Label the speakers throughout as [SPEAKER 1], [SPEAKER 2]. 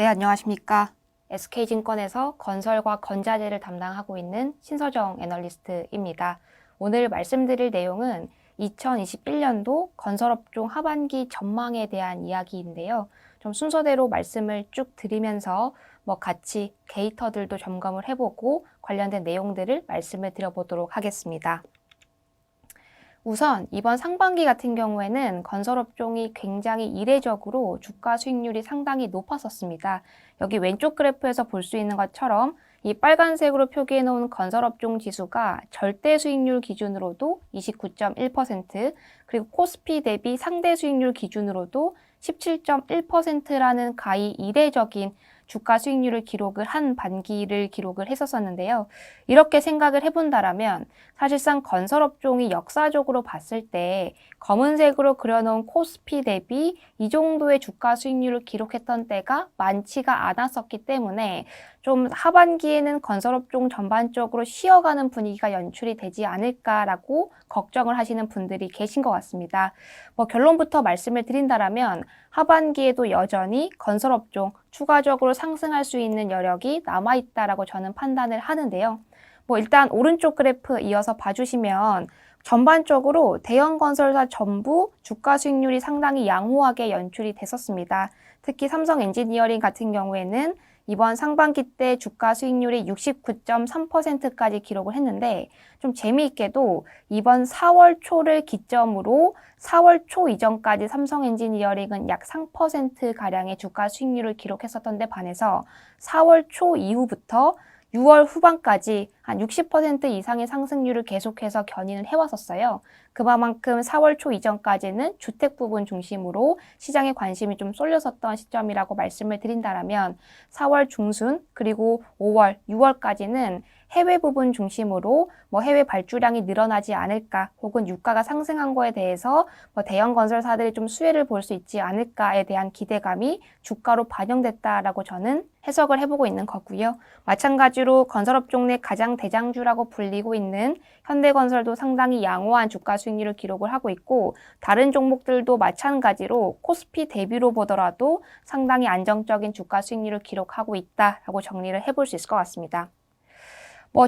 [SPEAKER 1] 네, 안녕하십니까. SK증권에서 건설과 건자재를 담당하고 있는 신서정 애널리스트입니다. 오늘 말씀드릴 내용은 2021년도 건설업종 하반기 전망에 대한 이야기인데요. 좀 순서대로 말씀을 쭉 드리면서 같이 데이터들도 점검을 해보고 관련된 내용들을 말씀을 드려보도록 하겠습니다. 우선 이번 상반기 같은 경우에는 건설업종이 굉장히 이례적으로 주가 수익률이 상당히 높았었습니다. 여기 왼쪽 그래프에서 볼 수 있는 것처럼 이 빨간색으로 표기해 놓은 건설업종 지수가 절대 수익률 기준으로도 29.1%, 그리고 코스피 대비 상대 수익률 기준으로도 17.1%라는 가히 이례적인 주가 수익률을 기록을 한 반기를 기록을 했었는데요. 이렇게 생각을 해본다라면 사실상 건설업종이 역사적으로 봤을 때 검은색으로 그려놓은 코스피 대비 이 정도의 주가 수익률을 기록했던 때가 많지가 않았었기 때문에 좀 하반기에는 건설업종 전반적으로 쉬어가는 분위기가 연출이 되지 않을까라고 걱정을 하시는 분들이 계신 것 같습니다. 결론부터 말씀을 드린다라면 하반기에도 여전히 건설업종 추가적으로 상승할 수 있는 여력이 남아있다라고 저는 판단을 하는데요. 일단 오른쪽 그래프 이어서 봐주시면 전반적으로 대형 건설사 전부 주가 수익률이 상당히 양호하게 연출이 됐었습니다. 특히 삼성 엔지니어링 같은 경우에는 이번 상반기 때 주가 수익률이 69.3%까지 기록을 했는데 좀 재미있게도 이번 4월 초를 기점으로 4월 초 이전까지 삼성 엔지니어링은 약 3%가량의 주가 수익률을 기록했었던 데 반해서 4월 초 이후부터 6월 후반까지 한 60% 이상의 상승률을 계속해서 견인을 해왔었어요. 그만큼 4월 초 이전까지는 주택 부분 중심으로 시장에 관심이 좀 쏠렸었던 시점이라고 말씀을 드린다면 4월 중순 그리고 5월, 6월까지는 해외 부분 중심으로 해외 발주량이 늘어나지 않을까 혹은 유가가 상승한 거에 대해서 대형 건설사들이 좀 수혜를 볼 수 있지 않을까에 대한 기대감이 주가로 반영됐다라고 저는 해석을 해보고 있는 거고요. 마찬가지로 건설업종 내 가장 대장주라고 불리고 있는 현대건설도 상당히 양호한 주가 수익률을 기록을 하고 있고 다른 종목들도 마찬가지로 코스피 대비로 보더라도 상당히 안정적인 주가 수익률을 기록하고 있다라고 정리를 해볼 수 있을 것 같습니다.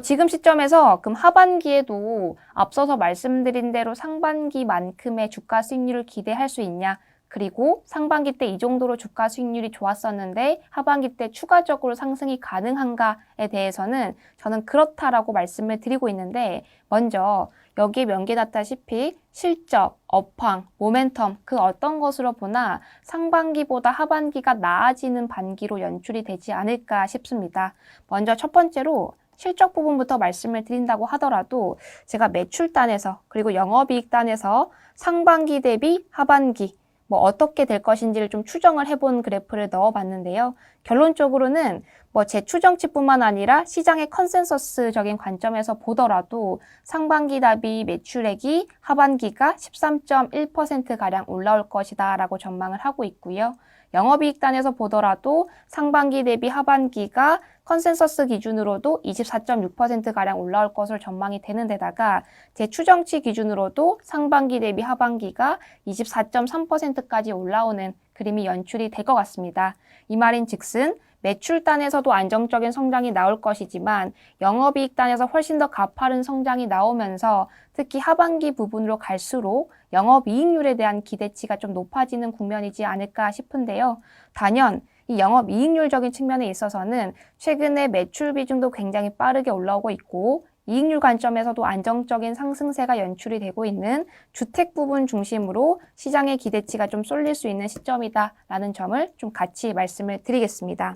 [SPEAKER 1] 지금 시점에서 그럼 하반기에도 앞서서 말씀드린 대로 상반기만큼의 주가 수익률을 기대할 수 있냐? 그리고 상반기 때 이 정도로 주가 수익률이 좋았었는데 하반기 때 추가적으로 상승이 가능한가에 대해서는 저는 그렇다라고 말씀을 드리고 있는데 먼저 여기에 명기났다시피 실적, 업황, 모멘텀 그 어떤 것으로 보나 상반기보다 하반기가 나아지는 반기로 연출이 되지 않을까 싶습니다. 먼저 첫 번째로 실적 부분부터 말씀을 드린다고 하더라도 제가 매출단에서 그리고 영업이익단에서 상반기 대비 하반기 어떻게 될 것인지를 좀 추정을 해본 그래프를 넣어봤는데요. 결론적으로는 제 추정치뿐만 아니라 시장의 컨센서스적인 관점에서 보더라도 상반기 대비 매출액이 하반기가 13.1%가량 올라올 것이다 라고 전망을 하고 있고요. 영업이익단에서 보더라도 상반기 대비 하반기가 컨센서스 기준으로도 24.6%가량 올라올 것으로 전망이 되는 데다가 제 추정치 기준으로도 상반기 대비 하반기가 24.3%까지 올라오는 그림이 연출이 될 것 같습니다. 이 말인 즉슨 매출단에서도 안정적인 성장이 나올 것이지만 영업이익단에서 훨씬 더 가파른 성장이 나오면서 특히 하반기 부분으로 갈수록 영업이익률에 대한 기대치가 좀 높아지는 국면이지 않을까 싶은데요. 단연 이 영업이익률적인 측면에 있어서는 최근에 매출 비중도 굉장히 빠르게 올라오고 있고 이익률 관점에서도 안정적인 상승세가 연출이 되고 있는 주택 부분 중심으로 시장의 기대치가 좀 쏠릴 수 있는 시점이다라는 점을 좀 같이 말씀을 드리겠습니다.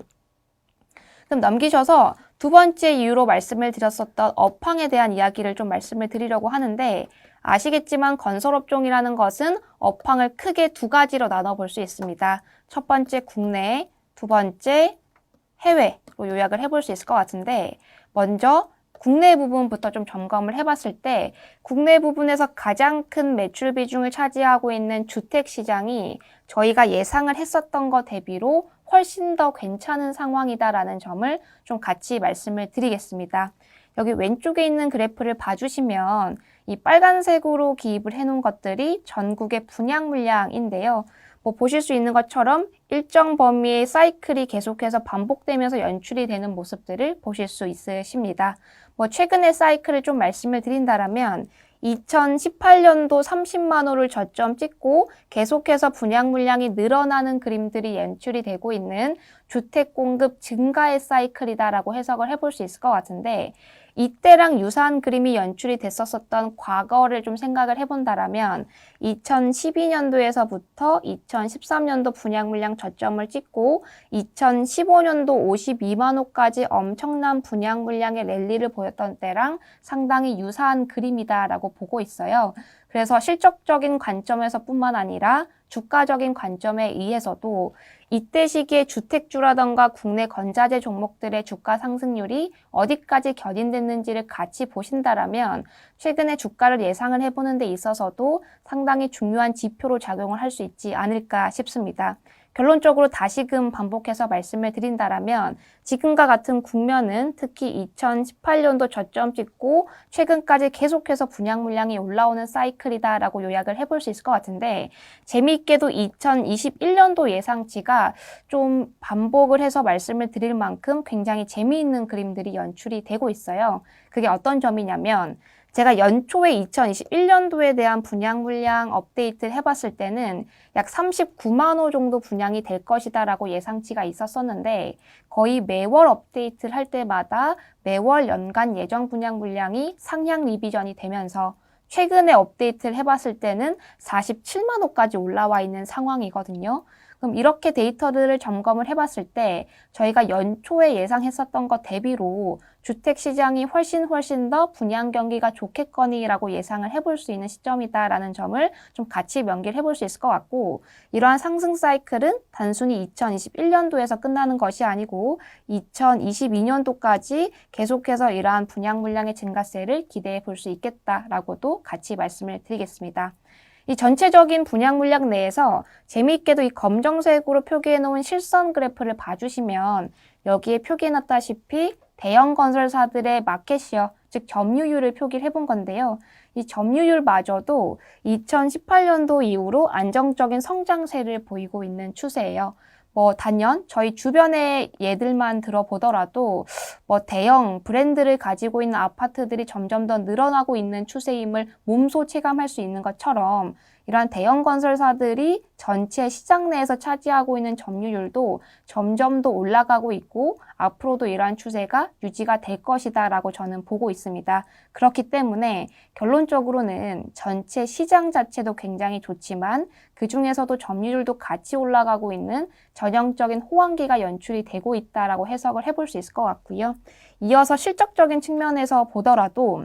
[SPEAKER 1] 그럼 넘기셔서 두 번째 이유로 말씀을 드렸었던 업황에 대한 이야기를 좀 말씀을 드리려고 하는데 아시겠지만 건설업종이라는 것은 업황을 크게 두 가지로 나눠볼 수 있습니다. 첫 번째 국내, 두 번째 해외로 요약을 해볼 수 있을 것 같은데 먼저 국내 부분부터 좀 점검을 해봤을 때 국내 부분에서 가장 큰 매출 비중을 차지하고 있는 주택 시장이 저희가 예상을 했었던 것 대비로 훨씬 더 괜찮은 상황이다라는 점을 좀 같이 말씀을 드리겠습니다. 여기 왼쪽에 있는 그래프를 봐주시면 이 빨간색으로 기입을 해놓은 것들이 전국의 분양 물량인데요. 보실 수 있는 것처럼 일정 범위의 사이클이 계속해서 반복되면서 연출이 되는 모습들을 보실 수 있으십니다. 최근의 사이클을 좀 말씀을 드린다면 2018년도 30만 호를 저점 찍고 계속해서 분양 물량이 늘어나는 그림들이 연출이 되고 있는 주택 공급 증가의 사이클이다라고 해석을 해볼 수 있을 것 같은데, 이때랑 유사한 그림이 연출이 됐었던 과거를 좀 생각을 해본다라면 2012년도에서부터 2013년도 분양 물량 저점을 찍고 2015년도 52만 호까지 엄청난 분양 물량의 랠리를 보였던 때랑 상당히 유사한 그림이다라고 보고 있어요. 그래서 실적적인 관점에서 뿐만 아니라 주가적인 관점에 의해서도 이때 시기에 주택주라던가 국내 건자재 종목들의 주가 상승률이 어디까지 견인됐는지를 같이 보신다라면 최근에 주가를 예상을 해보는 데 있어서도 상당히 중요한 지표로 작용을 할 수 있지 않을까 싶습니다. 결론적으로 다시금 반복해서 말씀을 드린다라면 지금과 같은 국면은 특히 2018년도 저점 찍고 최근까지 계속해서 분양 물량이 올라오는 사이클이다라고 요약을 해볼 수 있을 것 같은데, 재미있게도 2021년도 예상치가 좀 반복을 해서 말씀을 드릴 만큼 굉장히 재미있는 그림들이 연출이 되고 있어요. 그게 어떤 점이냐면, 제가 연초에 2021년도에 대한 분양 물량 업데이트를 해봤을 때는 약 39만 호 정도 분양이 될 것이다라고 예상치가 있었었는데, 거의 매월 업데이트를 할 때마다 매월 연간 예정 분양 물량이 상향 리비전이 되면서 최근에 업데이트를 해봤을 때는 47만 호까지 올라와 있는 상황이거든요. 그럼 이렇게 데이터들을 점검을 해봤을 때 저희가 연초에 예상했었던 것 대비로 주택시장이 훨씬 더 분양 경기가 좋겠거니라고 예상을 해볼 수 있는 시점이다라는 점을 좀 같이 명기를 해볼 수 있을 것 같고, 이러한 상승 사이클은 단순히 2021년도에서 끝나는 것이 아니고 2022년도까지 계속해서 이러한 분양 물량의 증가세를 기대해 볼 수 있겠다라고도 같이 말씀을 드리겠습니다. 이 전체적인 분양 물량 내에서 재미있게도 이 검정색으로 표기해 놓은 실선 그래프를 봐주시면 여기에 표기해 놨다시피 대형 건설사들의 마켓시어, 즉 점유율을 표기를 해본 건데요. 이 점유율마저도 2018년도 이후로 안정적인 성장세를 보이고 있는 추세예요. 단연 저희 주변의 예들만 들어보더라도 대형 브랜드를 가지고 있는 아파트들이 점점 더 늘어나고 있는 추세임을 몸소 체감할 수 있는 것처럼 이러한 대형 건설사들이 전체 시장 내에서 차지하고 있는 점유율도 점점 더 올라가고 있고 앞으로도 이러한 추세가 유지가 될 것이다라고 저는 보고 있습니다. 그렇기 때문에 결론적으로는 전체 시장 자체도 굉장히 좋지만 그 중에서도 점유율도 같이 올라가고 있는 전형적인 호황기가 연출이 되고 있다라고 해석을 해볼 수 있을 것 같고요. 이어서 실적적인 측면에서 보더라도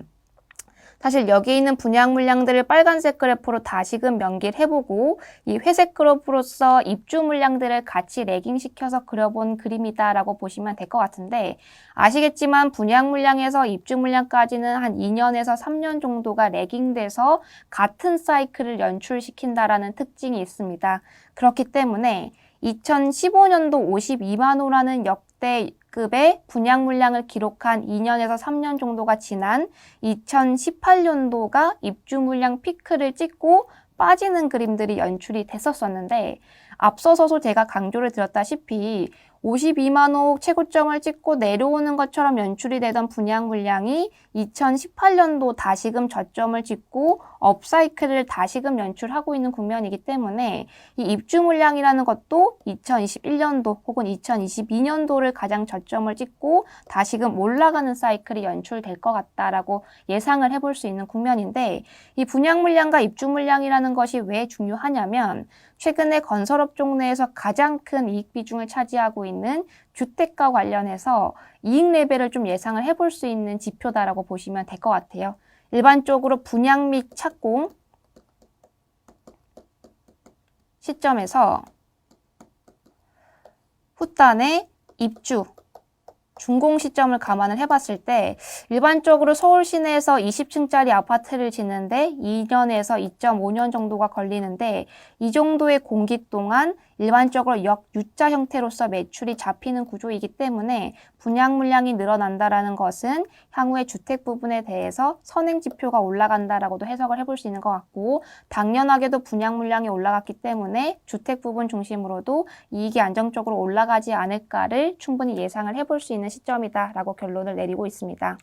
[SPEAKER 1] 사실 여기 있는 분양 물량들을 빨간색 그래프로 다시금 명기를 해보고 이 회색 그래프로서 입주 물량들을 같이 레깅시켜서 그려본 그림이다라고 보시면 될 것 같은데, 아시겠지만 분양 물량에서 입주 물량까지는 한 2년에서 3년 정도가 레깅돼서 같은 사이클을 연출시킨다라는 특징이 있습니다. 그렇기 때문에 2015년도 52만 호라는 역대급의 분양 물량을 기록한 2년에서 3년 정도가 지난 2018년도가 입주 물량 피크를 찍고 빠지는 그림들이 연출이 됐었었는데, 앞서서도 제가 강조를 드렸다시피 52만 호 최고점을 찍고 내려오는 것처럼 연출이 되던 분양 물량이 2018년도 다시금 저점을 찍고 업사이클을 다시금 연출하고 있는 국면이기 때문에 이 입주 물량이라는 것도 2021년도 혹은 2022년도를 가장 저점을 찍고 다시금 올라가는 사이클이 연출될 것 같다라고 예상을 해볼 수 있는 국면인데, 이 분양 물량과 입주 물량이라는 것이 왜 중요하냐면 최근에 건설업종 내에서 가장 큰 이익 비중을 차지하고 있는 주택과 관련해서 이익 레벨을 좀 예상을 해볼 수 있는 지표다라고 보시면 될 것 같아요. 일반적으로 분양 및 착공 시점에서 후단의 입주 준공 시점을 감안을 해봤을 때 일반적으로 서울 시내에서 20층짜리 아파트를 짓는데 2년에서 2.5년 정도가 걸리는데, 이 정도의 공기 동안 일반적으로 역U자 형태로서 매출이 잡히는 구조이기 때문에 분양 물량이 늘어난다라는 것은 향후에 주택 부분에 대해서 선행 지표가 올라간다라고도 해석을 해볼 수 있는 것 같고, 당연하게도 분양 물량이 올라갔기 때문에 주택 부분 중심으로도 이익이 안정적으로 올라가지 않을까를 충분히 예상을 해볼 수 있는 시점이다라고 결론을 내리고 있습니다.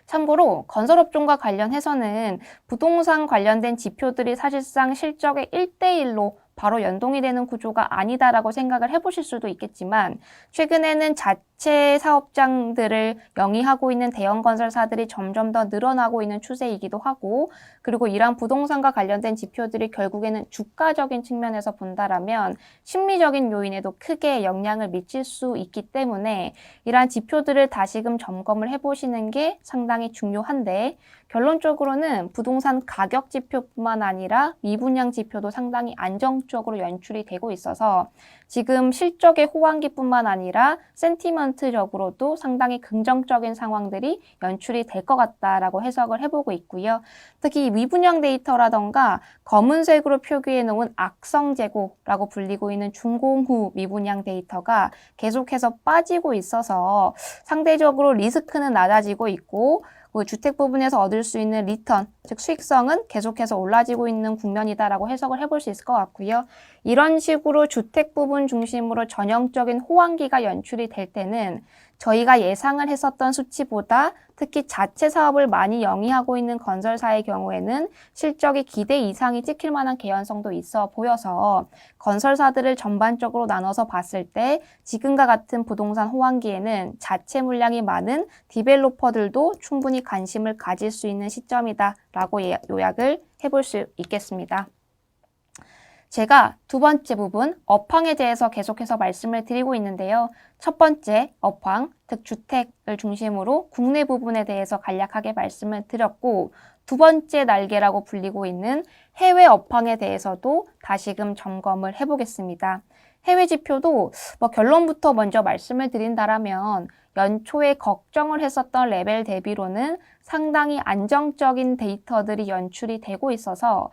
[SPEAKER 1] 참고로 건설업종과 관련해서는 부동산 관련된 지표들이 사실상 실적의 1대1로 바로 연동이 되는 구조가 아니다라고 생각을 해보실 수도 있겠지만, 최근에는 자체 사업장들을 영위하고 있는 대형 건설사들이 점점 더 늘어나고 있는 추세이기도 하고, 그리고 이러한 부동산과 관련된 지표들이 결국에는 주가적인 측면에서 본다라면 심리적인 요인에도 크게 영향을 미칠 수 있기 때문에 이러한 지표들을 다시금 점검을 해보시는 게 상당히 중요한데, 결론적으로는 부동산 가격 지표뿐만 아니라 미분양 지표도 상당히 안정적으로 연출이 되고 있어서 지금 실적의 호황기뿐만 아니라 센티먼트적으로도 상당히 긍정적인 상황들이 연출이 될 것 같다라고 해석을 해보고 있고요. 특히 미분양 데이터라던가 검은색으로 표기해 놓은 악성재고라고 불리고 있는 준공후 미분양 데이터가 계속해서 빠지고 있어서 상대적으로 리스크는 낮아지고 있고, 주택 부분에서 얻을 수 있는 리턴, 즉 수익성은 계속해서 올라지고 있는 국면이다라고 해석을 해볼 수 있을 것 같고요. 이런 식으로 주택 부분 중심으로 전형적인 호황기가 연출이 될 때는 저희가 예상을 했었던 수치보다 특히 자체 사업을 많이 영위하고 있는 건설사의 경우에는 실적이 기대 이상이 찍힐 만한 개연성도 있어 보여서 건설사들을 전반적으로 나눠서 봤을 때 지금과 같은 부동산 호황기에는 자체 물량이 많은 디벨로퍼들도 충분히 관심을 가질 수 있는 시점이다라고 요약을 해볼 수 있겠습니다. 제가 두 번째 부분, 업황에 대해서 계속해서 말씀을 드리고 있는데요. 첫 번째, 업황, 즉 주택을 중심으로 국내 부분에 대해서 간략하게 말씀을 드렸고, 두 번째 날개라고 불리고 있는 해외 업황에 대해서도 다시금 점검을 해보겠습니다. 해외 지표도 결론부터 먼저 말씀을 드린다라면 연초에 걱정을 했었던 레벨 대비로는 상당히 안정적인 데이터들이 연출이 되고 있어서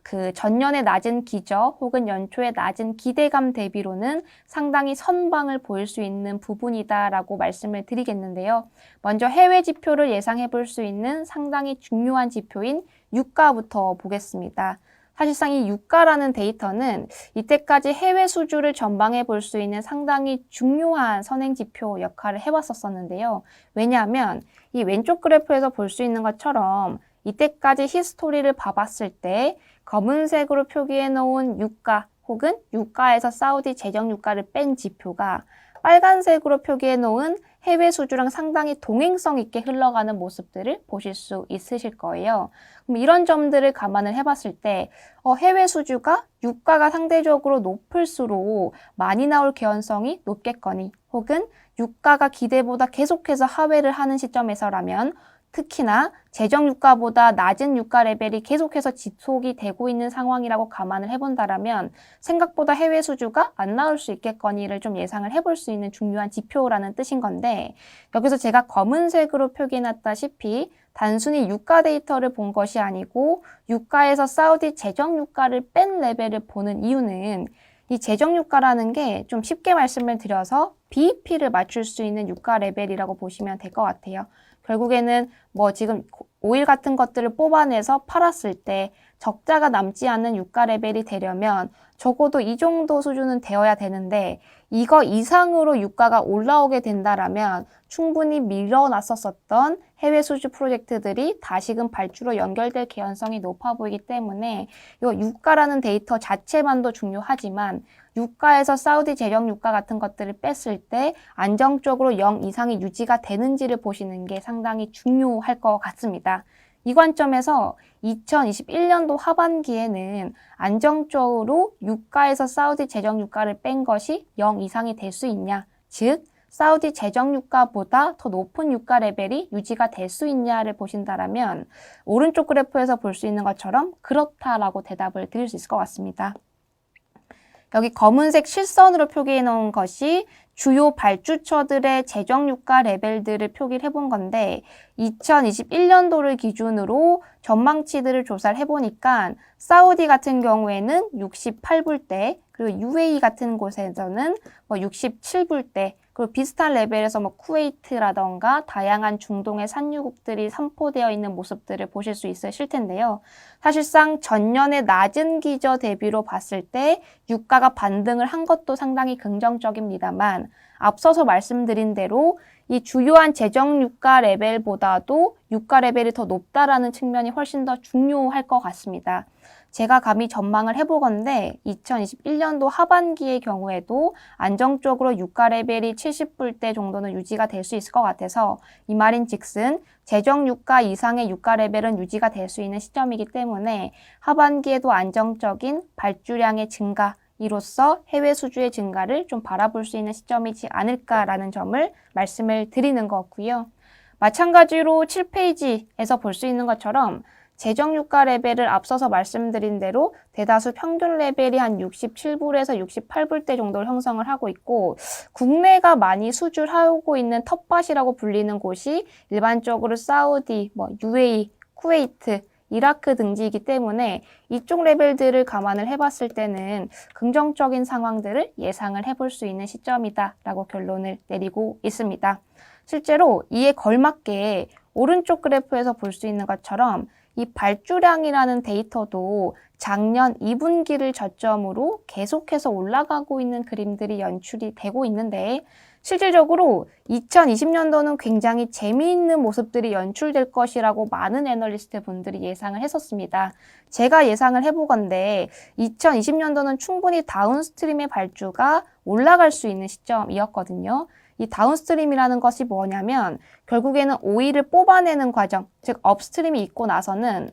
[SPEAKER 1] 그 전년의 낮은 기저 혹은 연초의 낮은 기대감 대비로는 상당히 선방을 보일 수 있는 부분이다라고 말씀을 드리겠는데요. 먼저 해외 지표를 예상해 볼 수 있는 상당히 중요한 지표인 유가부터 보겠습니다. 사실상 이 유가라는 데이터는 이때까지 해외 수주를 전방해 볼 수 있는 상당히 중요한 선행지표 역할을 해왔었는데요. 왜냐하면 이 왼쪽 그래프에서 볼 수 있는 것처럼 이때까지 히스토리를 봐봤을 때 검은색으로 표기해 놓은 유가 혹은 유가에서 사우디 재정 유가를 뺀 지표가 빨간색으로 표기해 놓은 해외 수주랑 상당히 동행성 있게 흘러가는 모습들을 보실 수 있으실 거예요. 그럼 이런 점들을 감안을 해봤을 때 해외 수주가 유가가 상대적으로 높을수록 많이 나올 개연성이 높겠거니, 혹은 유가가 기대보다 계속해서 하회를 하는 시점에서라면 특히나 재정 유가보다 낮은 유가 레벨이 계속해서 지속이 되고 있는 상황이라고 감안을 해본다라면 생각보다 해외 수주가 안 나올 수 있겠거니를 좀 예상을 해볼 수 있는 중요한 지표라는 뜻인 건데, 여기서 제가 검은색으로 표기해놨다시피 단순히 유가 데이터를 본 것이 아니고 유가에서 사우디 재정 유가를 뺀 레벨을 보는 이유는 이 재정 유가라는 게 좀 쉽게 말씀을 드려서 BEP를 맞출 수 있는 유가 레벨이라고 보시면 될 것 같아요. 결국에는 지금 오일 같은 것들을 뽑아내서 팔았을 때 적자가 남지 않는 유가 레벨이 되려면 적어도 이 정도 수준은 되어야 되는데, 이거 이상으로 유가가 올라오게 된다라면 충분히 밀어놨었던 해외 수주 프로젝트들이 다시금 발주로 연결될 개연성이 높아 보이기 때문에 이 유가라는 데이터 자체만도 중요하지만 유가에서 사우디 재정 유가 같은 것들을 뺐을 때 안정적으로 0 이상이 유지가 되는지를 보시는 게 상당히 중요할 것 같습니다. 이 관점에서 2021년도 하반기에는 안정적으로 유가에서 사우디 재정 유가를 뺀 것이 0 이상이 될 수 있냐, 즉 사우디 재정 유가보다 더 높은 유가 레벨이 유지가 될 수 있냐를 보신다라면 오른쪽 그래프에서 볼 수 있는 것처럼 그렇다라고 대답을 드릴 수 있을 것 같습니다. 여기 검은색 실선으로 표기해 놓은 것이 주요 발주처들의 재정 유가 레벨들을 표기를 해본 건데 2021년도를 기준으로 전망치들을 조사를 해보니까 사우디 같은 경우에는 68불대, 그리고 UAE 같은 곳에서는 67불대, 그리고 비슷한 레벨에서 쿠웨이트라던가 다양한 중동의 산유국들이 선포되어 있는 모습들을 보실 수 있으실 텐데요. 사실상 전년의 낮은 기저 대비로 봤을 때 유가가 반등을 한 것도 상당히 긍정적입니다만 앞서서 말씀드린 대로 이 주요한 재정 유가 레벨보다도 유가 레벨이 더 높다라는 측면이 훨씬 더 중요할 것 같습니다. 제가 감히 전망을 해보건데 2021년도 하반기의 경우에도 안정적으로 유가 레벨이 70불대 정도는 유지가 될 수 있을 것 같아서 이 말인즉슨 재정 유가 이상의 유가 레벨은 유지가 될 수 있는 시점이기 때문에 하반기에도 안정적인 발주량의 증가 이로써 해외 수주의 증가를 좀 바라볼 수 있는 시점이지 않을까라는 점을 말씀을 드리는 거고요. 마찬가지로 7페이지에서 볼 수 있는 것처럼 재정 유가 레벨을 앞서서 말씀드린 대로 대다수 평균 레벨이 한 67불에서 68불대 정도를 형성을 하고 있고 국내가 많이 수주를 하고 있는 텃밭이라고 불리는 곳이 일반적으로 사우디, UAE, 쿠웨이트, 이라크 등지이기 때문에 이쪽 레벨들을 감안을 해봤을 때는 긍정적인 상황들을 예상을 해볼 수 있는 시점이다라고 결론을 내리고 있습니다. 실제로 이에 걸맞게 오른쪽 그래프에서 볼 수 있는 것처럼 이 발주량이라는 데이터도 작년 2분기를 저점으로 계속해서 올라가고 있는 그림들이 연출이 되고 있는데 실질적으로 2020년도는 굉장히 재미있는 모습들이 연출될 것이라고 많은 애널리스트 분들이 예상을 했었습니다. 제가 예상을 해보건데 2020년도는 충분히 다운스트림의 발주가 올라갈 수 있는 시점이었거든요. 이 다운스트림이라는 것이 뭐냐면 결국에는 오일을 뽑아내는 과정, 즉 업스트림이 있고 나서는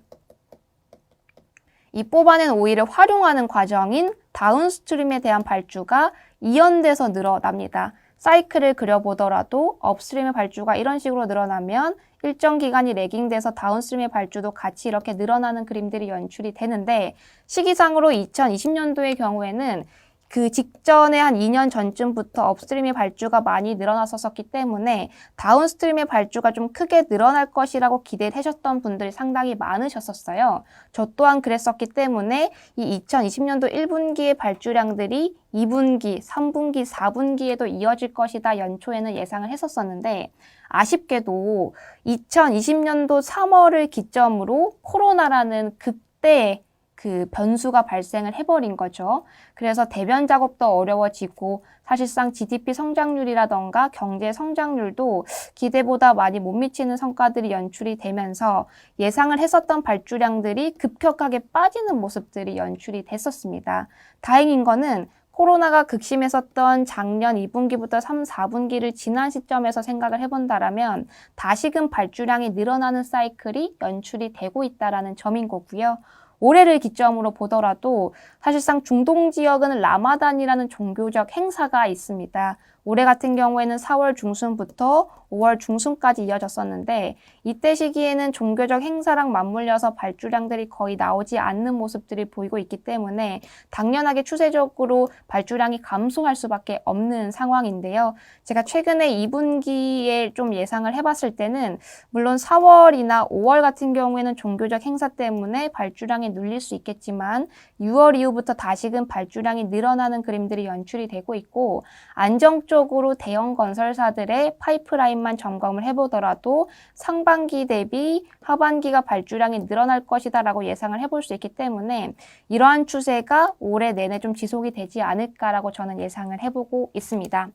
[SPEAKER 1] 이 뽑아낸 오일을 활용하는 과정인 다운스트림에 대한 발주가 이연돼서 늘어납니다. 사이클을 그려보더라도 업스트림의 발주가 이런 식으로 늘어나면 일정 기간이 레깅돼서 다운스트림의 발주도 같이 이렇게 늘어나는 그림들이 연출이 되는데 시기상으로 2020년도의 경우에는 그 직전에 한 2년 전쯤부터 업스트림의 발주가 많이 늘어났었기 때문에 다운스트림의 발주가 좀 크게 늘어날 것이라고 기대를 하셨던 분들이 상당히 많으셨었어요. 저 또한 그랬었기 때문에 이 2020년도 1분기의 발주량들이 2분기, 3분기, 4분기에도 이어질 것이다 연초에는 예상을 했었었는데 아쉽게도 2020년도 3월을 기점으로 코로나라는 극대의 그 변수가 발생을 해버린 거죠. 그래서 대변 작업도 어려워지고 사실상 GDP 성장률이라던가 경제 성장률도 기대보다 많이 못 미치는 성과들이 연출이 되면서 예상을 했었던 발주량들이 급격하게 빠지는 모습들이 연출이 됐었습니다. 다행인 거는 코로나가 극심했었던 작년 2분기부터 3, 4분기를 지난 시점에서 생각을 해본다라면 다시금 발주량이 늘어나는 사이클이 연출이 되고 있다는 점인 거고요. 올해를 기점으로 보더라도 사실상 중동 지역은 라마단이라는 종교적 행사가 있습니다. 올해 같은 경우에는 4월 중순부터 5월 중순까지 이어졌었는데 이때 시기에는 종교적 행사랑 맞물려서 발주량들이 거의 나오지 않는 모습들이 보이고 있기 때문에 당연하게 추세적으로 발주량이 감소할 수밖에 없는 상황인데요. 제가 최근에 2분기에 좀 예상을 해봤을 때는 물론 4월이나 5월 같은 경우에는 종교적 행사 때문에 발주량이 눌릴 수 있겠지만 6월 이후부터 다시금 발주량이 늘어나는 그림들이 연출이 되고 있고 안정적으로 대형 건설사들의 파이프라인만 점검을 해보더라도 상반기 대비 하반기가 발주량이 늘어날 것이다라고 예상을 해볼 수 있기 때문에 이러한 추세가 올해 내내 좀 지속이 되지 않을까라고 저는 예상을 해보고 있습니다.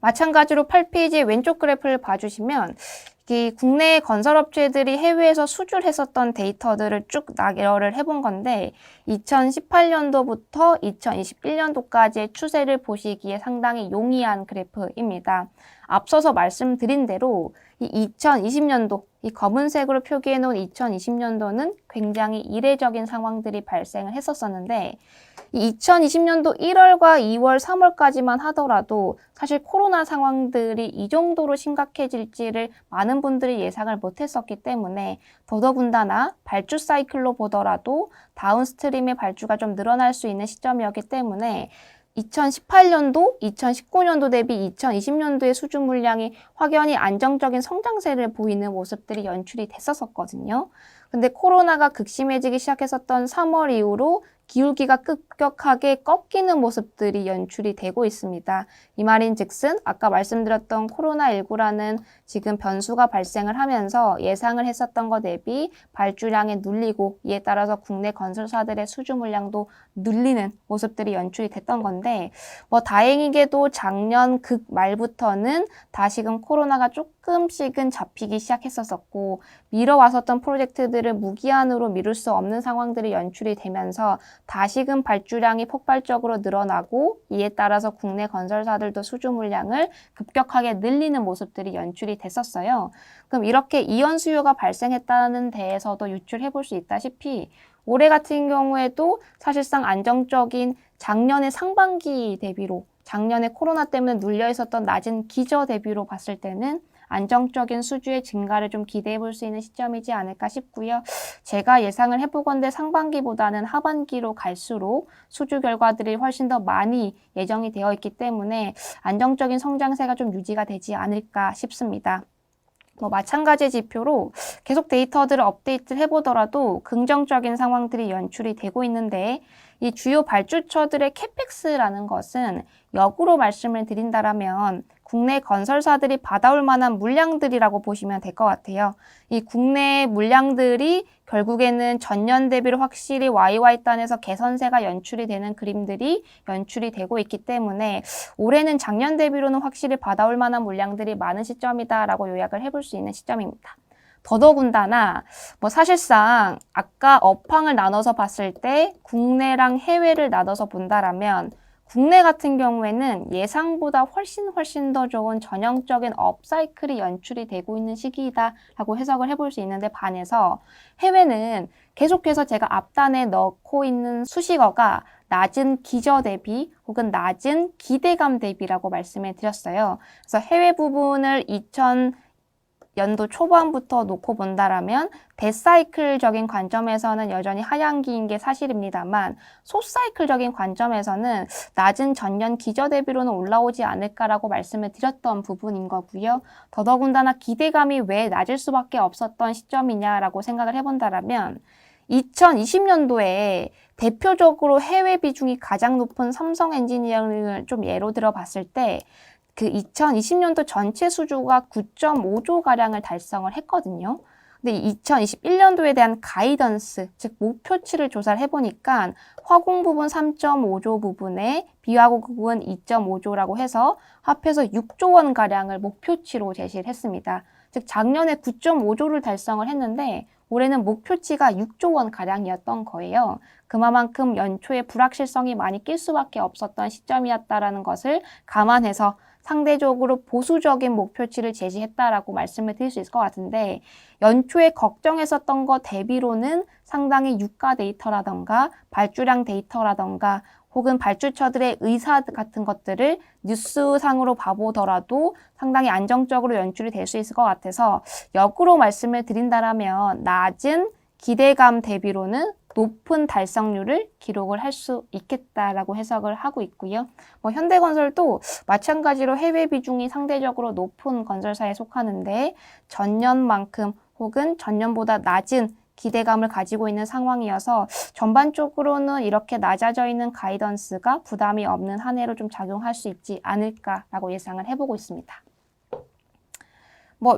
[SPEAKER 1] 마찬가지로 8페이지 왼쪽 그래프를 봐주시면 이 국내 건설업체들이 해외에서 수주를 했었던 데이터들을 쭉 나열을 해본 건데 2018년도부터 2021년도까지의 추세를 보시기에 상당히 용이한 그래프입니다. 앞서서 말씀드린 대로 이 2020년도, 이 검은색으로 표기해 놓은 2020년도는 굉장히 이례적인 상황들이 발생을 했었었는데 이 2020년도 1월과 2월, 3월까지만 하더라도 사실 코로나 상황들이 이 정도로 심각해질지를 많은 분들이 예상을 못했었기 때문에 더더군다나 발주 사이클로 보더라도 다운스트림의 발주가 좀 늘어날 수 있는 시점이었기 때문에 2018년도, 2019년도 대비 2020년도의 수주 물량이 확연히 안정적인 성장세를 보이는 모습들이 연출이 됐었거든요. 근데 코로나가 극심해지기 시작했었던 3월 이후로 기울기가 급격하게 꺾이는 모습들이 연출이 되고 있습니다. 이 말인즉슨 아까 말씀드렸던 코로나19라는 지금 변수가 발생을 하면서 예상을 했었던 것 대비 발주량이 눌리고 이에 따라서 국내 건설사들의 수주 물량도 눌리는 모습들이 연출이 됐던 건데 다행히게도 작년 말부터는 다시금 코로나가 조금씩은 잡히기 시작했었고 미뤄왔었던 프로젝트들을 무기한으로 미룰 수 없는 상황들이 연출이 되면서 다시금 발주량이 폭발적으로 늘어나고 이에 따라서 국내 건설사들도 수주 물량을 급격하게 늘리는 모습들이 연출이 됐었어요. 그럼 이렇게 이연 수요가 발생했다는 데에서도 유출해 볼 수 있다시피 올해 같은 경우에도 사실상 안정적인 작년의 상반기 대비로 작년에 코로나 때문에 눌려 있었던 낮은 기저 대비로 봤을 때는 안정적인 수주의 증가를 좀 기대해 볼 수 있는 시점이지 않을까 싶고요. 제가 예상을 해보건대 상반기보다는 하반기로 갈수록 수주 결과들이 훨씬 더 많이 예정이 되어 있기 때문에 안정적인 성장세가 좀 유지가 되지 않을까 싶습니다. 마찬가지 지표로 계속 데이터들을 업데이트를 해보더라도 긍정적인 상황들이 연출이 되고 있는데 이 주요 발주처들의 캐펙스라는 것은 역으로 말씀을 드린다라면 국내 건설사들이 받아올 만한 물량들이라고 보시면 될 것 같아요. 이 국내 물량들이 결국에는 전년 대비로 확실히 YY단에서 개선세가 연출이 되는 그림들이 연출이 되고 있기 때문에 올해는 작년 대비로는 확실히 받아올 만한 물량들이 많은 시점이다라고 요약을 해볼 수 있는 시점입니다. 더더군다나 사실상 아까 업황을 나눠서 봤을 때 국내랑 해외를 나눠서 본다라면 국내 같은 경우에는 예상보다 훨씬 더 좋은 전형적인 업사이클이 연출이 되고 있는 시기이다라고 해석을 해볼 수 있는데 반해서 해외는 계속해서 제가 앞단에 넣고 있는 수식어가 낮은 기저 대비 혹은 낮은 기대감 대비라고 말씀을 드렸어요. 그래서 해외 부분을 2000년도 초반부터 놓고 본다라면 대사이클적인 관점에서는 여전히 하향기인 게 사실입니다만 소사이클적인 관점에서는 낮은 전년 기저 대비로는 올라오지 않을까라고 말씀을 드렸던 부분인 거고요. 더더군다나 기대감이 왜 낮을 수밖에 없었던 시점이냐라고 생각을 해본다라면 2020년도에 대표적으로 해외 비중이 가장 높은 삼성 엔지니어링을 좀 예로 들어 봤을 때 그 2020년도 전체 수주가 9.5조가량을 달성을 했거든요. 근데 2021년도에 대한 가이던스, 즉 목표치를 조사를 해보니까 화공 부분 3.5조 부분에 비화공 부분 2.5조라고 해서 합해서 6조 원가량을 목표치로 제시를 했습니다. 즉 작년에 9.5조를 달성을 했는데 올해는 목표치가 6조 원가량이었던 거예요. 그만큼 연초에 불확실성이 많이 낄 수밖에 없었던 시점이었다는 것을 감안해서 상대적으로 보수적인 목표치를 제시했다라고 말씀을 드릴 수 있을 것 같은데 연초에 걱정했었던 것 대비로는 상당히 유가 데이터라던가 발주량 데이터라던가 혹은 발주처들의 의사 같은 것들을 뉴스상으로 봐보더라도 상당히 안정적으로 연출이 될 수 있을 것 같아서 역으로 말씀을 드린다라면 낮은 기대감 대비로는 높은 달성률을 기록을 할 수 있겠다라고 해석을 하고 있고요. 현대건설도 마찬가지로 해외 비중이 상대적으로 높은 건설사에 속하는데 전년만큼 혹은 전년보다 낮은 기대감을 가지고 있는 상황이어서 전반적으로는 이렇게 낮아져 있는 가이던스가 부담이 없는 한 해로 좀 작용할 수 있지 않을까라고 예상을 해보고 있습니다.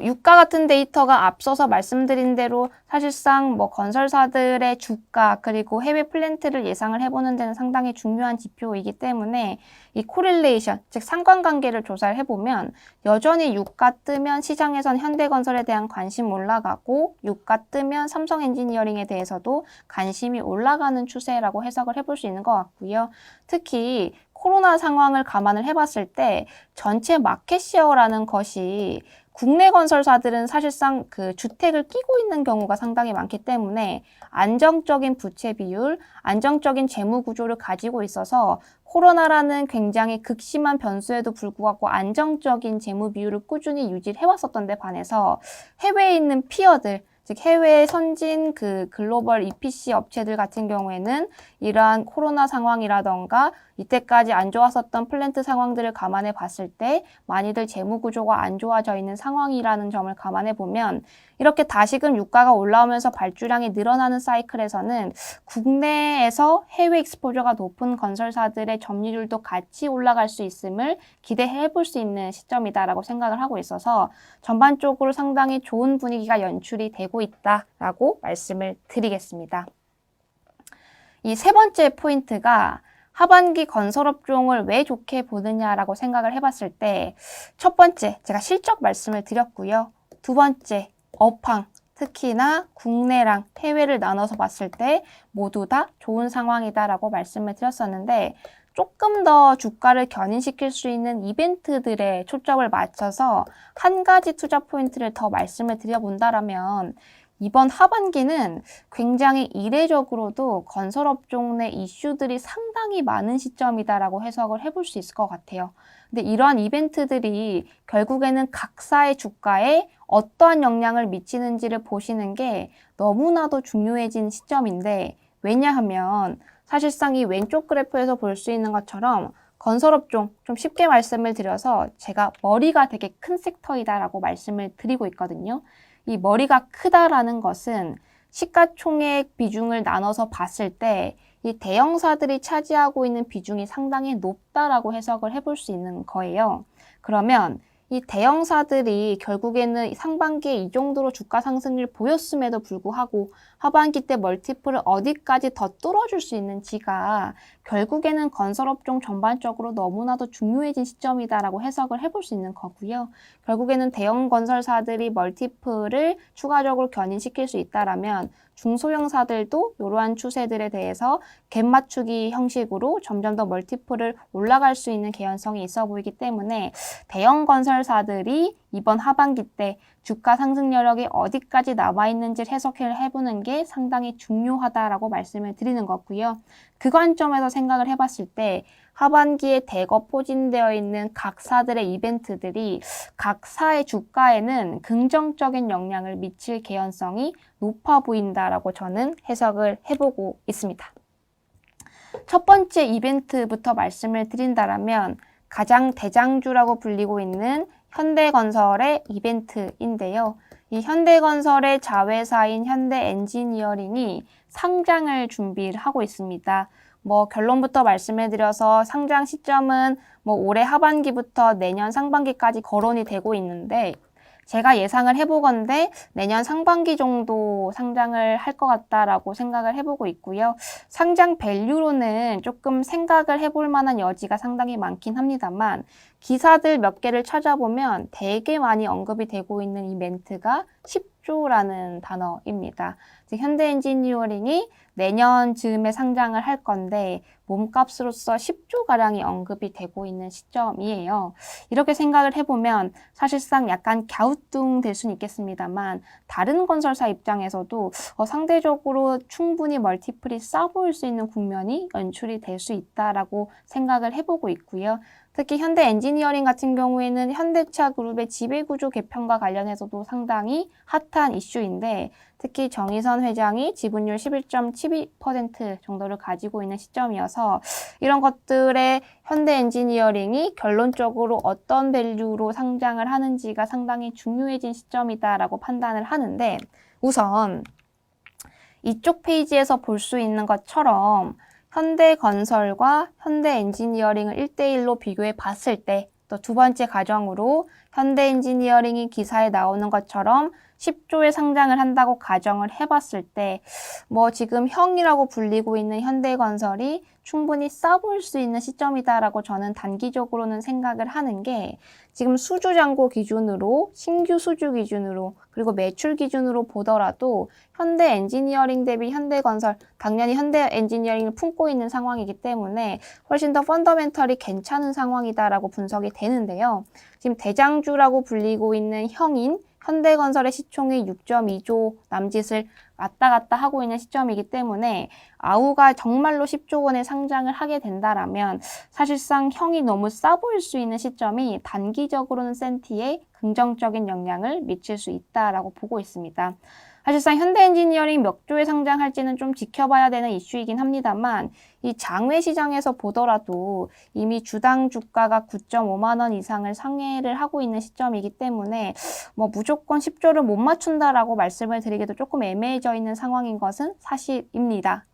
[SPEAKER 1] 유가 같은 데이터가 앞서서 말씀드린 대로 사실상 건설사들의 주가 그리고 해외 플랜트를 예상을 해보는 데는 상당히 중요한 지표이기 때문에 이 코릴레이션, 즉 상관관계를 조사를 해보면 여전히 유가 뜨면 시장에선 현대건설에 대한 관심 올라가고 유가 뜨면 삼성 엔지니어링에 대해서도 관심이 올라가는 추세라고 해석을 해볼 수 있는 것 같고요. 특히 코로나 상황을 감안을 해봤을 때 전체 마켓시어라는 것이 국내 건설사들은 사실상 그 주택을 끼고 있는 경우가 상당히 많기 때문에 안정적인 부채 비율, 안정적인 재무 구조를 가지고 있어서 코로나라는 굉장히 극심한 변수에도 불구하고 안정적인 재무 비율을 꾸준히 유지를 해왔었던 데 반해서 해외에 있는 피어들, 즉 해외 선진 그 글로벌 EPC 업체들 같은 경우에는 이러한 코로나 상황이라던가 이때까지 안 좋았었던 플랜트 상황들을 감안해 봤을 때 많이들 재무 구조가 안 좋아져 있는 상황이라는 점을 감안해 보면 이렇게 다시금 유가가 올라오면서 발주량이 늘어나는 사이클에서는 국내에서 해외 익스포저가 높은 건설사들의 점유율도 같이 올라갈 수 있음을 기대해 볼 수 있는 시점이다라고 생각을 하고 있어서 전반적으로 상당히 좋은 분위기가 연출이 되고 있다라고 말씀을 드리겠습니다. 이 세 번째 포인트가 하반기 건설업종을 왜 좋게 보느냐라고 생각을 해봤을 때 첫 번째, 제가 실적 말씀을 드렸고요. 두 번째, 업황, 특히나 국내랑 해외를 나눠서 봤을 때 모두 다 좋은 상황이다라고 말씀을 드렸었는데 조금 더 주가를 견인시킬 수 있는 이벤트들에 초점을 맞춰서 한 가지 투자 포인트를 더 말씀을 드려본다라면 이번 하반기는 굉장히 이례적으로도 건설업종 내 이슈들이 상당히 많은 시점이다라고 해석을 해볼 수 있을 것 같아요. 근데 이러한 이벤트들이 결국에는 각사의 주가에 어떠한 영향을 미치는지를 보시는 게 너무나도 중요해진 시점인데 왜냐하면 사실상 이 왼쪽 그래프에서 볼 수 있는 것처럼 건설업종, 좀 쉽게 말씀을 드려서 제가 머리가 되게 큰 섹터이다라고 말씀을 드리고 있거든요. 이 머리가 크다라는 것은 시가총액 비중을 나눠서 봤을 때 이 대형사들이 차지하고 있는 비중이 상당히 높다라고 해석을 해볼 수 있는 거예요. 그러면 이 대형사들이 결국에는 상반기에 이 정도로 주가 상승을 보였음에도 불구하고 하반기 때 멀티플을 어디까지 더 뚫어줄 수 있는지가 결국에는 건설업종 전반적으로 너무나도 중요해진 시점이다라고 해석을 해볼 수 있는 거고요. 결국에는 대형 건설사들이 멀티플을 추가적으로 견인시킬 수 있다라면 중소형사들도 이러한 추세들에 대해서 갭 맞추기 형식으로 점점 더 멀티플을 올라갈 수 있는 개연성이 있어 보이기 때문에 대형 건설사들이 이번 하반기 때 주가 상승 여력이 어디까지 남아있는지를 해석해보는 게 상당히 중요하다라고 말씀을 드리는 거고요. 그 관점에서 생각을 해봤을 때 하반기에 대거 포진되어 있는 각사들의 이벤트들이 각사의 주가에는 긍정적인 영향을 미칠 개연성이 높아 보인다라고 저는 해석을 해보고 있습니다. 첫 번째 이벤트부터 말씀을 드린다면 가장 대장주라고 불리고 있는 현대건설의 이벤트인데요. 이 현대건설의 자회사인 현대엔지니어링이 상장을 준비를 하고 있습니다. 결론부터 말씀해드려서 상장 시점은 올해 하반기부터 내년 상반기까지 거론이 되고 있는데 제가 예상을 해보건대 내년 상반기 정도 상장을 할 것 같다라고 생각을 해보고 있고요. 상장 밸류로는 조금 생각을 해볼 만한 여지가 상당히 많긴 합니다만 기사들 몇 개를 찾아보면 되게 많이 언급이 되고 있는 이 멘트가 10조라는 단어입니다. 즉 현대엔지니어링이 내년 즈음에 상장을 할 건데 몸값으로서 10조가량이 언급이 되고 있는 시점이에요. 이렇게 생각을 해보면 사실상 약간 갸우뚱될 수는 있겠습니다만 다른 건설사 입장에서도 상대적으로 충분히 멀티플이 싸 보일 수 있는 국면이 연출이 될 수 있다라고 생각을 해보고 있고요. 특히 현대 엔지니어링 같은 경우에는 현대차 그룹의 지배구조 개편과 관련해서도 상당히 핫한 이슈인데 특히 정의선 회장이 지분율 11.72% 정도를 가지고 있는 시점이어서 이런 것들의 현대 엔지니어링이 결론적으로 어떤 밸류로 상장을 하는지가 상당히 중요해진 시점이다라고 판단을 하는데 우선 이쪽 페이지에서 볼 수 있는 것처럼 현대건설과 현대엔지니어링을 1대1로 비교해 봤을 때 또 두 번째 가정으로 현대엔지니어링이 기사에 나오는 것처럼 10조에 상장을 한다고 가정을 해봤을 때 지금 형이라고 불리고 있는 현대건설이 충분히 싸 보일 수 있는 시점이다라고 저는 단기적으로는 생각을 하는 게 지금 수주잔고 기준으로 신규 수주 기준으로 그리고 매출 기준으로 보더라도 현대엔지니어링 대비 현대건설 당연히 현대엔지니어링을 품고 있는 상황이기 때문에 훨씬 더 펀더멘털이 괜찮은 상황이다라고 분석이 되는데요. 지금 대장주라고 불리고 있는 형인 현대건설의 시총이 6.2조 남짓을 왔다 갔다 하고 있는 시점이기 때문에 아우가 정말로 10조 원의 상장을 하게 된다라면 사실상 형이 너무 싸 보일 수 있는 시점이 단기적으로는 센티에 긍정적인 영향을 미칠 수 있다라고 보고 있습니다. 사실상 현대엔지니어링 몇 조에 상장할지는 좀 지켜봐야 되는 이슈이긴 합니다만 이 장외 시장에서 보더라도 이미 주당 주가가 9.5만 원 이상을 상회를 하고 있는 시점이기 때문에 뭐 무조건 10조를 못 맞춘다라고 말씀을 드리기도 조금 애매해져 있는 상황인 것은 사실입니다.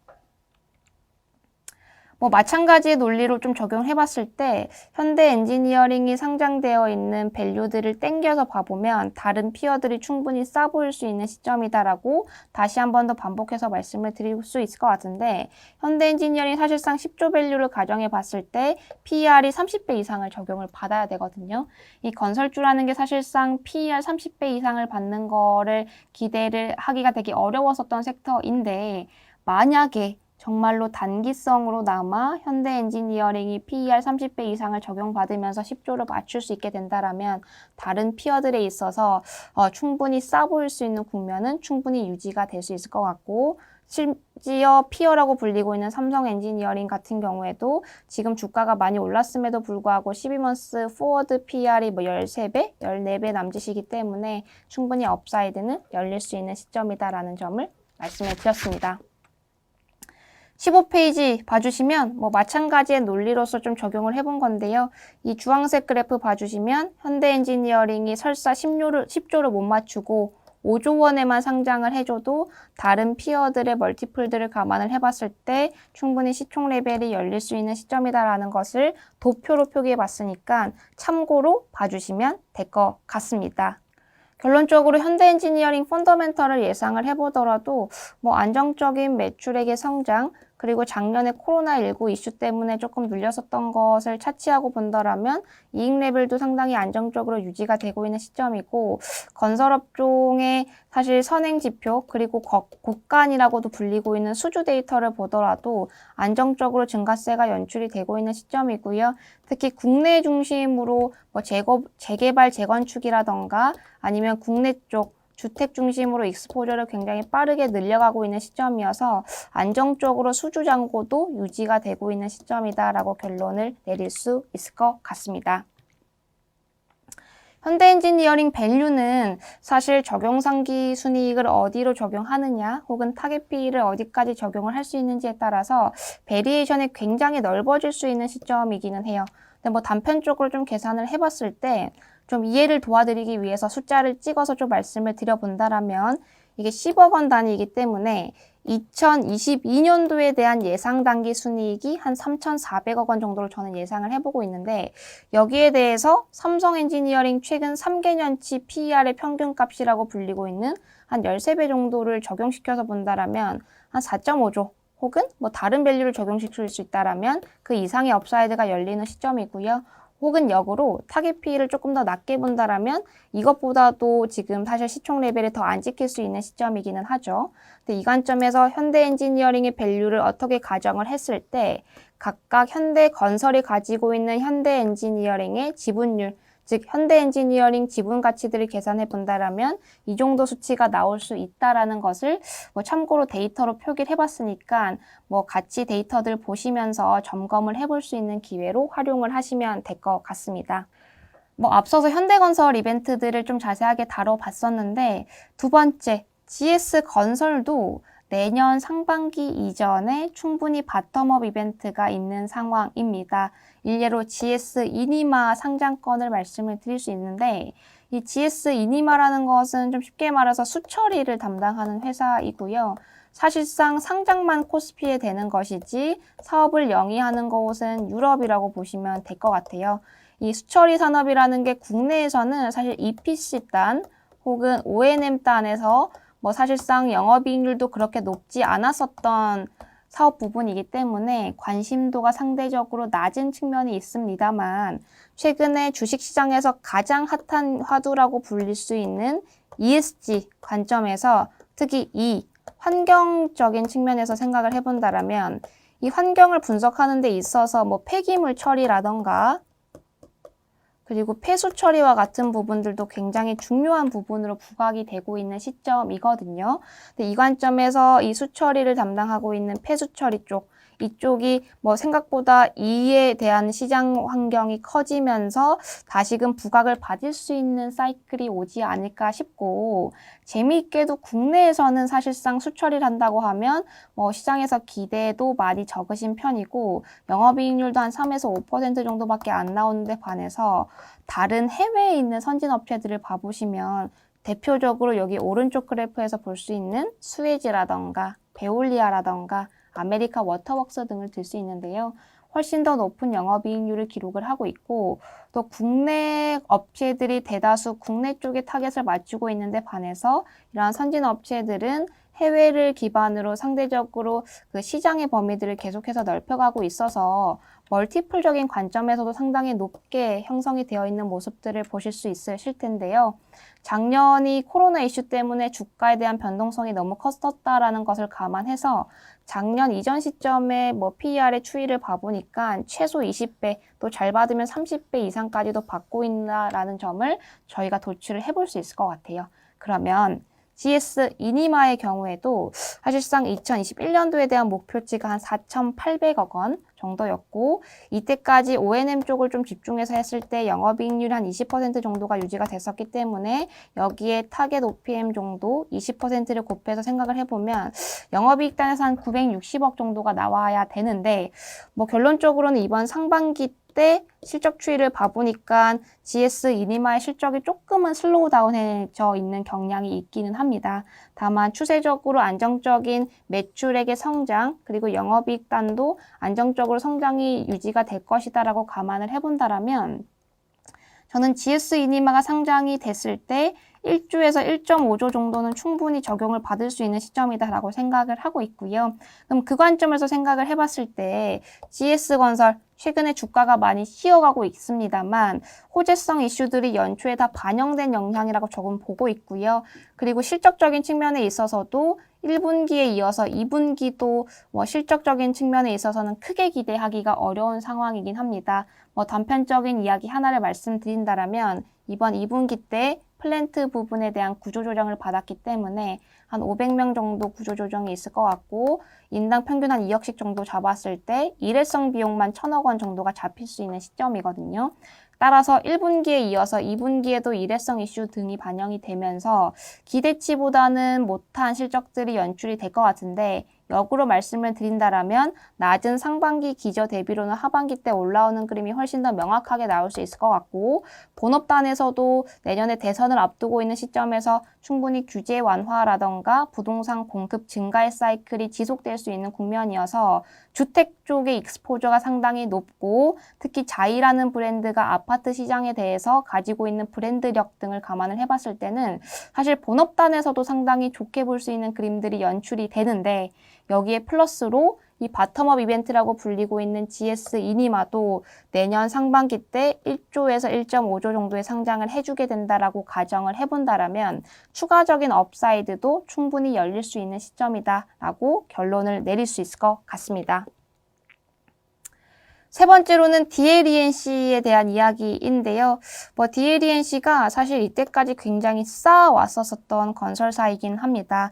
[SPEAKER 1] 뭐 마찬가지의 논리로 좀 적용해 봤을 때 현대 엔지니어링이 상장되어 있는 밸류들을 땡겨서 봐보면 다른 피어들이 충분히 싸 보일 수 있는 시점이다라고 다시 한 번 더 반복해서 말씀을 드릴 수 있을 것 같은데 현대 엔지니어링 사실상 10조 밸류를 가정해 봤을 때 PER이 30배 이상을 적용을 받아야 되거든요. 이 건설주라는 게 사실상 PER 30배 이상을 받는 거를 기대를 하기가 되게 어려웠었던 섹터인데 만약에 정말로 단기성으로 남아 현대 엔지니어링이 PER 30배 이상을 적용받으면서 10조를 맞출 수 있게 된다라면 다른 피어들에 있어서 충분히 싸 보일 수 있는 국면은 충분히 유지가 될 수 있을 것 같고 심지어 피어라고 불리고 있는 삼성 엔지니어링 같은 경우에도 지금 주가가 많이 올랐음에도 불구하고 12months 포워드 PER이 뭐 13배, 14배 남짓이기 때문에 충분히 업사이드는 열릴 수 있는 시점이다라는 점을 말씀을 드렸습니다. 15페이지 봐주시면 뭐 마찬가지의 논리로서 좀 적용을 해본 건데요. 이 주황색 그래프 봐주시면 현대 엔지니어링이 설사 10조를 못 맞추고 5조 원에만 상장을 해줘도 다른 피어들의 멀티플들을 감안을 해봤을 때 충분히 시총 레벨이 열릴 수 있는 시점이다라는 것을 도표로 표기해 봤으니까 참고로 봐주시면 될 것 같습니다. 결론적으로 현대 엔지니어링 펀더멘털을 예상을 해보더라도 뭐 안정적인 매출액의 성장 그리고 작년에 코로나19 이슈 때문에 조금 눌렸었던 것을 차치하고 본다라면 이익 레벨도 상당히 안정적으로 유지가 되고 있는 시점이고 건설업종의 사실 선행지표 그리고 곡간이라고도 불리고 있는 수주 데이터를 보더라도 안정적으로 증가세가 연출이 되고 있는 시점이고요. 특히 국내 중심으로 뭐 재개발, 재건축이라던가 아니면 국내 쪽 주택 중심으로 익스포저를 굉장히 빠르게 늘려가고 있는 시점이어서 안정적으로 수주 잔고도 유지가 되고 있는 시점이다라고 결론을 내릴 수 있을 것 같습니다. 현대 엔지니어링 밸류는 사실 적용상기 순이익을 어디로 적용하느냐 혹은 타겟 PE를 어디까지 적용을 할 수 있는지에 따라서 베리에이션이 굉장히 넓어질 수 있는 시점이기는 해요. 근데 뭐 단편적으로 좀 계산을 해봤을 때 좀 이해를 도와드리기 위해서 숫자를 찍어서 좀 말씀을 드려본다라면 이게 10억 원 단위이기 때문에 2022년도에 대한 예상 단기 순이익이 한 3,400억 원 정도로 저는 예상을 해보고 있는데 여기에 대해서 삼성 엔지니어링 최근 3개년치 PER의 평균값이라고 불리고 있는 한 13배 정도를 적용시켜서 본다라면 한 4.5조 혹은 뭐 다른 밸류를 적용시킬 수 있다라면 그 이상의 업사이드가 열리는 시점이고요. 혹은 역으로 타겟 PE를 조금 더 낮게 본다라면 이것보다도 지금 사실 시총 레벨이 더 안 찍힐 수 있는 시점이기는 하죠. 근데 이 관점에서 현대 엔지니어링의 밸류를 어떻게 가정을 했을 때 각각 현대 건설이 가지고 있는 현대 엔지니어링의 지분율, 즉 현대 엔지니어링 지분 가치들을 계산해 본다라면 이 정도 수치가 나올 수 있다라는 것을 뭐 참고로 데이터로 표기를 해봤으니까 뭐 같이 데이터들 보시면서 점검을 해볼 수 있는 기회로 활용을 하시면 될 것 같습니다. 뭐 앞서서 현대건설 이벤트들을 좀 자세하게 다뤄봤었는데 두 번째, GS건설도 내년 상반기 이전에 충분히 바텀업 이벤트가 있는 상황입니다. 일례로 GS 이니마 상장권을 말씀을 드릴 수 있는데 이 GS 이니마라는 것은 좀 쉽게 말해서 수처리를 담당하는 회사이고요. 사실상 상장만 코스피에 되는 것이지 사업을 영위하는 곳은 유럽이라고 보시면 될 것 같아요. 이 수처리 산업이라는 게 국내에서는 사실 EPC단 혹은 O&M단에서 뭐 사실상 영업이익률도 그렇게 높지 않았었던 사업 부분이기 때문에 관심도가 상대적으로 낮은 측면이 있습니다만 최근에 주식시장에서 가장 핫한 화두라고 불릴 수 있는 ESG 관점에서 특히 이 환경적인 측면에서 생각을 해본다라면 이 환경을 분석하는 데 있어서 뭐 폐기물 처리라던가 그리고 폐수 처리와 같은 부분들도 굉장히 중요한 부분으로 부각이 되고 있는 시점이거든요. 근데 이 관점에서 이 수처리를 담당하고 있는 폐수 처리 쪽, 이쪽이 뭐 생각보다 이에 대한 시장 환경이 커지면서 다시금 부각을 받을 수 있는 사이클이 오지 않을까 싶고, 재미있게도 국내에서는 사실상 수처리를 한다고 하면 시장에서 기대도 많이 적으신 편이고, 영업이익률도 한 3에서 5% 정도밖에 안 나오는데 반해서 다른 해외에 있는 선진 업체들을 봐보시면 대표적으로 여기 오른쪽 그래프에서 볼 수 있는 스웨즈라던가 베올리아라던가 아메리카 워터웍스 등을 들 수 있는데요. 훨씬 더 높은 영업이익률을 기록을 하고 있고, 또 국내 업체들이 대다수 국내 쪽에 타겟을 맞추고 있는데 반해서 이러한 선진 업체들은 해외를 기반으로 상대적으로 그 시장의 범위들을 계속해서 넓혀가고 있어서 멀티플적인 관점에서도 상당히 높게 형성이 되어 있는 모습들을 보실 수 있으실 텐데요. 작년이 코로나 이슈 때문에 주가에 대한 변동성이 너무 컸었다라는 것을 감안해서 작년 이전 시점에 PER의 추이를 봐보니까 최소 20배, 또 잘 받으면 30배 이상까지도 받고 있다라는 점을 저희가 도출을 해볼 수 있을 것 같아요. 그러면 GS 이니마의 경우에도 사실상 2021년도에 대한 목표치가 한 4,800억 원 정도였고, 이때까지 O&M 쪽을 좀 집중해서 했을 때 영업이익률 한 20% 정도가 유지가 됐었기 때문에 여기에 타겟 OPM 정도 20%를 곱해서 생각을 해보면 영업이익단에서 한 960억 정도가 나와야 되는데, 결론적으로는 이번 상반기 때 실적 추이를 봐보니까 GS 이니마의 실적이 조금은 슬로우 다운해져 있는 경향이 있기는 합니다. 다만 추세적으로 안정적인 매출액의 성장, 그리고 영업이익단도 안정적으로 성장이 유지가 될 것이다라고 감안을 해본다라면, 저는 GS 이니마가 상장이 됐을 때 1조에서 1.5조 정도는 충분히 적용을 받을 수 있는 시점이다라고 생각을 하고 있고요. 그럼 그 관점에서 생각을 해봤을 때 GS건설 최근에 주가가 많이 쉬어가고 있습니다만 호재성 이슈들이 연초에 다 반영된 영향이라고 조금 보고 있고요. 그리고 실적적인 측면에 있어서도 1분기에 이어서 2분기도 실적적인 측면에 있어서는 크게 기대하기가 어려운 상황이긴 합니다. 단편적인 이야기 하나를 말씀드린다라면 이번 2분기 때 플랜트 부분에 대한 구조조정을 받았기 때문에 한 500명 정도 구조조정이 있을 것 같고, 인당 평균 한 2억씩 정도 잡았을 때 일회성 비용만 1,000억 원 정도가 잡힐 수 있는 시점이거든요. 따라서 1분기에 이어서 2분기에도 일회성 이슈 등이 반영이 되면서 기대치보다는 못한 실적들이 연출이 될 것 같은데, 역으로 말씀을 드린다라면 낮은 상반기 기저 대비로는 하반기 때 올라오는 그림이 훨씬 더 명확하게 나올 수 있을 것 같고, 본업단에서도 내년에 대선을 앞두고 있는 시점에서 충분히 규제 완화라던가 부동산 공급 증가의 사이클이 지속될 수 있는 국면이어서 주택 쪽의 익스포저가 상당히 높고, 특히 자이라는 브랜드가 아파트 시장에 대해서 가지고 있는 브랜드력 등을 감안을 해봤을 때는 사실 본업단에서도 상당히 좋게 볼 수 있는 그림들이 연출이 되는데, 여기에 플러스로 이 바텀업 이벤트라고 불리고 있는 GS 이니마도 내년 상반기 때 1조에서 1.5조 정도의 상장을 해주게 된다라고 가정을 해본다라면 추가적인 업사이드도 충분히 열릴 수 있는 시점이다라고 결론을 내릴 수 있을 것 같습니다. 세 번째로는 DLENC에 대한 이야기인데요. DLENC가 사실 이때까지 굉장히 쌓아왔었던 건설사이긴 합니다.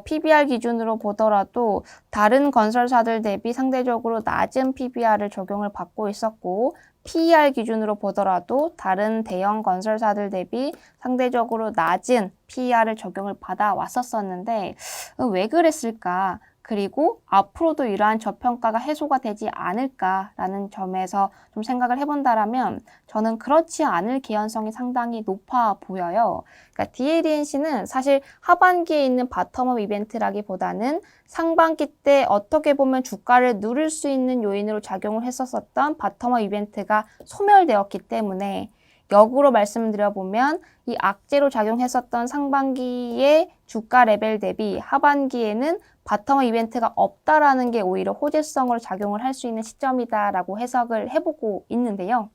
[SPEAKER 1] PBR 기준으로 보더라도 다른 건설사들 대비 상대적으로 낮은 PBR을 적용을 받고 있었고, PER 기준으로 보더라도 다른 대형 건설사들 대비 상대적으로 낮은 PER을 적용을 받아왔었는데 왜 그랬을까? 그리고 앞으로도 이러한 저평가가 해소가 되지 않을까라는 점에서 좀 생각을 해본다라면 저는 그렇지 않을 개연성이 상당히 높아 보여요. 그러니까 DLENC는 사실 하반기에 있는 바텀업 이벤트라기보다는 상반기 때 어떻게 보면 주가를 누를 수 있는 요인으로 작용을 했었던 바텀업 이벤트가 소멸되었기 때문에, 역으로 말씀드려보면 이 악재로 작용했었던 상반기의 주가 레벨 대비 하반기에는 바텀업 이벤트가 없다라는 게 오히려 호재성으로 작용을 할 수 있는 시점이다라고 해석을 해보고 있는데요.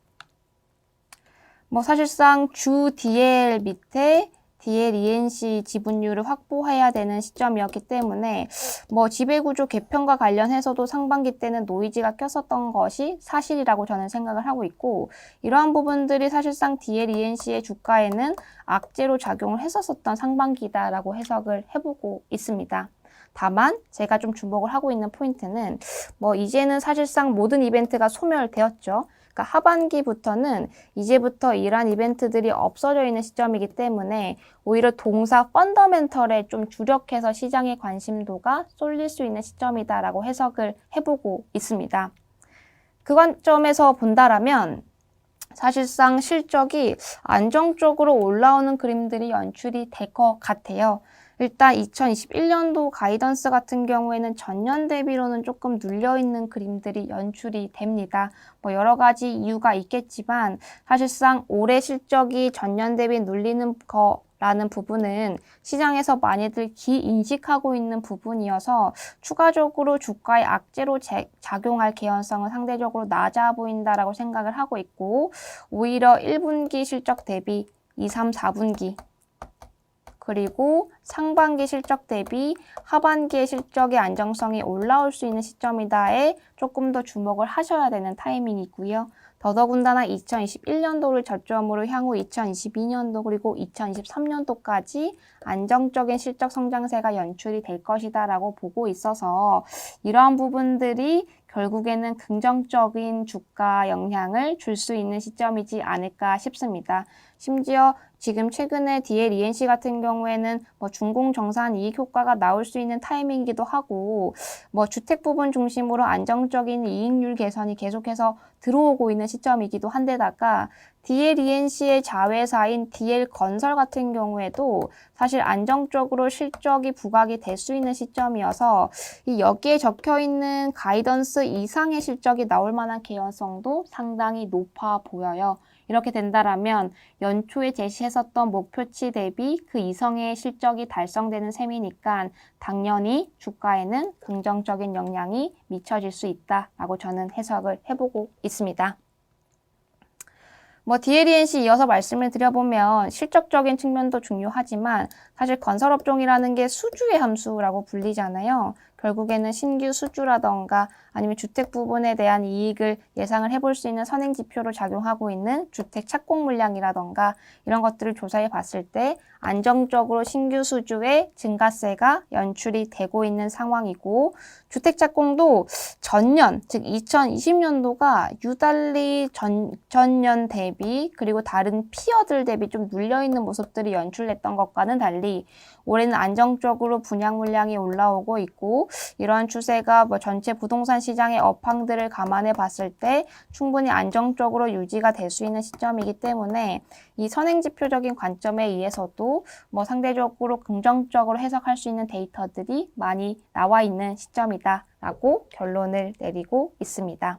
[SPEAKER 1] 사실상 주 DL 밑에 DL/ENC 지분율을 확보해야 되는 시점이었기 때문에 지배구조 개편과 관련해서도 상반기 때는 노이즈가 꼈었던 것이 사실이라고 저는 생각을 하고 있고, 이러한 부분들이 사실상 DL/ENC의 주가에는 악재로 작용을 했었던 상반기다라고 해석을 해보고 있습니다. 다만 제가 좀 주목을 하고 있는 포인트는 이제는 사실상 모든 이벤트가 소멸되었죠. 그러니까 하반기부터는 이제부터 이러한 이벤트들이 없어져 있는 시점이기 때문에 오히려 동사 펀더멘털에 좀 주력해서 시장의 관심도가 쏠릴 수 있는 시점이다라고 해석을 해보고 있습니다. 그 관점에서 본다라면 사실상 실적이 안정적으로 올라오는 그림들이 연출이 될 것 같아요. 일단 2021년도 가이던스 같은 경우에는 전년 대비로는 조금 눌려있는 그림들이 연출이 됩니다. 여러 가지 이유가 있겠지만 사실상 올해 실적이 전년 대비 눌리는 거라는 부분은 시장에서 많이들 기인식하고 있는 부분이어서 추가적으로 주가의 악재로 작용할 개연성은 상대적으로 낮아 보인다라고 생각을 하고 있고, 오히려 1분기 실적 대비 2, 3, 4분기 그리고 상반기 실적 대비 하반기의 실적의 안정성이 올라올 수 있는 시점이다에 조금 더 주목을 하셔야 되는 타이밍이고요. 더더군다나 2021년도를 저점으로 향후 2022년도 그리고 2023년도까지 안정적인 실적 성장세가 연출이 될 것이다라고 보고 있어서 이러한 부분들이 결국에는 긍정적인 주가 영향을 줄 수 있는 시점이지 않을까 싶습니다. 심지어 지금 최근에 DL/ENC 같은 경우에는 준공정산 이익 효과가 나올 수 있는 타이밍이기도 하고, 주택 부분 중심으로 안정적인 이익률 개선이 계속해서 들어오고 있는 시점이기도 한데다가 DL/ENC의 자회사인 DL건설 같은 경우에도 사실 안정적으로 실적이 부각이 될 수 있는 시점이어서 여기에 적혀있는 가이던스 이상의 실적이 나올 만한 개연성도 상당히 높아 보여요. 이렇게 된다라면 연초에 제시했었던 목표치 대비 그 이상의 실적이 달성되는 셈이니까 당연히 주가에는 긍정적인 영향이 미쳐질 수 있다라고 저는 해석을 해보고 있습니다. DL/ENC 이어서 말씀을 드려보면 실적적인 측면도 중요하지만 사실 건설업종이라는 게 수주의 함수라고 불리잖아요. 결국에는 신규 수주라던가 아니면 주택 부분에 대한 이익을 예상을 해볼 수 있는 선행지표로 작용하고 있는 주택 착공 물량이라던가 이런 것들을 조사해 봤을 때 안정적으로 신규 수주의 증가세가 연출이 되고 있는 상황이고, 주택 착공도 전년, 즉 2020년도가 유달리 전년 대비 그리고 다른 피어들 대비 좀 눌려있는 모습들이 연출됐던 것과는 달리 올해는 안정적으로 분양 물량이 올라오고 있고, 이러한 추세가 전체 부동산 시장의 업황들을 감안해 봤을 때 충분히 안정적으로 유지가 될 수 있는 시점이기 때문에 이 선행지표적인 관점에 의해서도 상대적으로 긍정적으로 해석할 수 있는 데이터들이 많이 나와 있는 시점이다라고 결론을 내리고 있습니다.